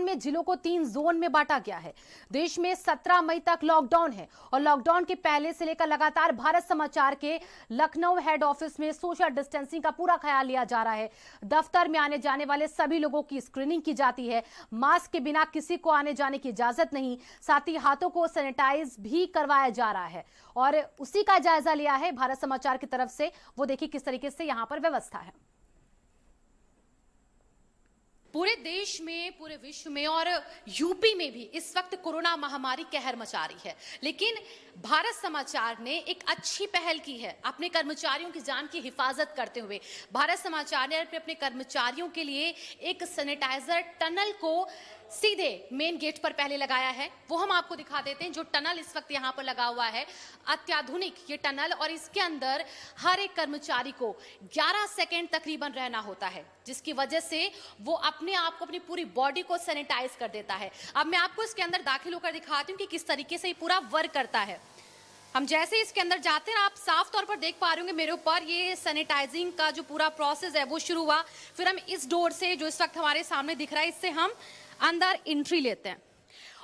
Lockdown में जिलों को 3 जोन में बांटा गया है। देश में 17 मई तक लॉकडाउन है और लॉकडाउन के पहले से लेकर लगातार भारत समाचार के लखनऊ हेड ऑफिस में सोशल डिस्टेंसिंग का पूरा ख्याल लिया जा रहा है। दफ्तर में आने जाने वाले सभी लोगों की स्क्रीनिंग की जाती है। मास्क के बिना किसी को आने जाने की इजाजत नहीं, साथ ही हाथों को सैनिटाइज भी करवाया जा रहा है और उसी का जायजा लिया है भारत समाचार की तरफ से। वो देखिए किस तरीके से यहां पर व्यवस्था है। पूरे देश में, पूरे विश्व में और यूपी में भी इस वक्त कोरोना महामारी कहर मचा रही है, लेकिन भारत समाचार ने एक अच्छी पहल की है। अपने कर्मचारियों की जान की हिफाजत करते हुए भारत समाचार ने अपने कर्मचारियों के लिए एक सैनिटाइजर टनल को सीधे मेन गेट पर पहले लगाया है। वो हम आपको दिखा देते हैं। जो टनल इस वक्त यहाँ पर लगा हुआ है, अत्याधुनिक ये टनल, और इसके अंदर हर एक कर्मचारी को 11 सेकेंड तकरीबन रहना होता है, जिसकी वजह से वो अपने आप को, अपनी पूरी बॉडी को सैनिटाइज कर देता है। अब मैं आपको इसके अंदर दाखिल होकर दिखाती हूँ कि किस तरीके से ये पूरा वर्क करता है। हम जैसे इसके अंदर जाते हैं, आप साफ तौर पर देख पा रहे होंगे मेरे ऊपर ये सैनिटाइजिंग का जो पूरा प्रोसेस है वो शुरू हुआ। फिर हम इस डोर से, जो इस वक्त हमारे सामने दिख रहा है, इससे हम अंदर एंट्री लेते हैं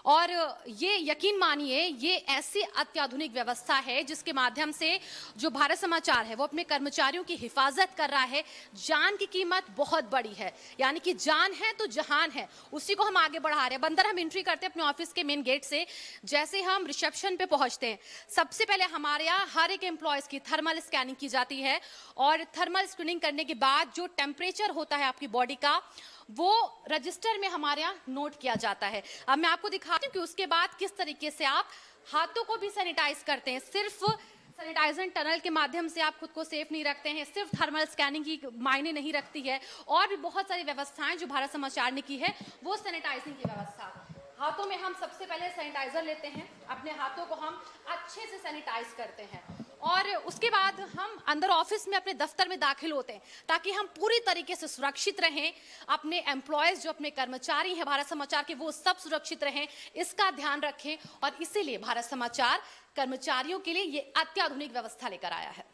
और ये यकीन मानिए ये ऐसी अत्याधुनिक व्यवस्था है जिसके माध्यम से जो भारत समाचार है वो अपने कर्मचारियों की हिफाजत कर रहा है। जान की कीमत बहुत बड़ी है, यानी कि जान है तो जहान है, उसी को हम आगे बढ़ा रहे हैं। अंदर हम एंट्री करते हैं अपने ऑफिस के मेन गेट से। जैसे हम रिसेप्शन पे पहुंचते हैं, सबसे पहले हमारे यहाँ हर एक एम्प्लॉयज की थर्मल स्कैनिंग की जाती है और थर्मल स्क्रीनिंग करने के बाद जो टेम्परेचर होता है आपकी बॉडी का, वो रजिस्टर में हमारे यहाँ नोट किया जाता है। अब मैं आपको दिखाती हूँ कि उसके बाद किस तरीके से आप हाथों को भी सैनिटाइज करते हैं। सिर्फ सैनिटाइजर टनल के माध्यम से आप खुद को सेफ नहीं रखते हैं, सिर्फ थर्मल स्कैनिंग की मायने नहीं रखती है, और भी बहुत सारी व्यवस्थाएं जो भारत समाचार ने की है। वो सैनिटाइजिंग की व्यवस्था, हाथों में हम सबसे पहले सैनिटाइजर लेते हैं, अपने हाथों को हम अच्छे से सैनिटाइज करते हैं और उसके बाद हम अंदर ऑफिस में अपने दफ्तर में दाखिल होते हैं ताकि हम पूरी तरीके से सुरक्षित रहें। अपने एम्प्लॉयज, जो अपने कर्मचारी हैं भारत समाचार के, वो सब सुरक्षित रहें, इसका ध्यान रखें। और इसीलिए भारत समाचार कर्मचारियों के लिए ये अत्याधुनिक व्यवस्था लेकर आया है।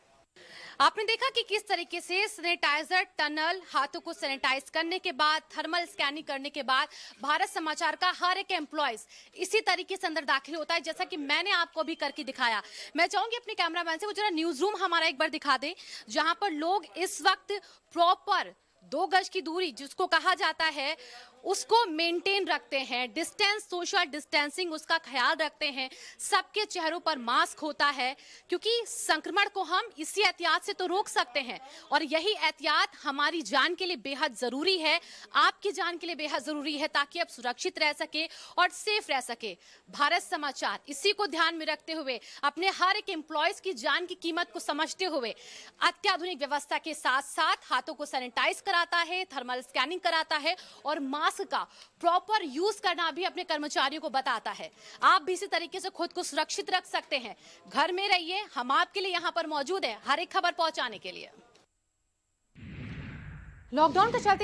आपने देखा कि किस तरीके से सैनिटाइजर टनल, हाथों को सैनिटाइज करने के बाद, थर्मल स्कैनिंग करने के बाद भारत समाचार का हर एक एम्प्लॉयज इसी तरीके से अंदर दाखिल होता है, जैसा कि मैंने आपको भी करके दिखाया। मैं चाहूंगी अपने कैमरामैन से वो जरा न्यूज रूम हमारा एक बार दिखा दे, जहां पर लोग इस वक्त प्रॉपर 2 गज की दूरी जिसको कहा जाता है उसको मेंटेन रखते हैं। डिस्टेंस, सोशल डिस्टेंसिंग, उसका ख्याल रखते हैं। सबके चेहरों पर मास्क होता है, क्योंकि संक्रमण को हम इसी एहतियात से तो रोक सकते हैं और यही एहतियात हमारी जान के लिए बेहद जरूरी है, आपकी जान के लिए बेहद जरूरी है, ताकि आप सुरक्षित रह सके और सेफ रह सके। भारत समाचार इसी को ध्यान में रखते हुए, अपने हर एक एम्प्लॉयज की जान की कीमत को समझते हुए, अत्याधुनिक व्यवस्था के साथ साथ हाथों को सैनिटाइज कराता है, थर्मल स्कैनिंग कराता है और मास्क का प्रॉपर यूज करना भी अपने कर्मचारियों को बताता है। आप भी इसी तरीके से खुद को सुरक्षित रख सकते हैं। घर में रहिए, हम आपके लिए यहां पर मौजूद हैं हर एक खबर पहुंचाने के लिए। लॉकडाउन के चलते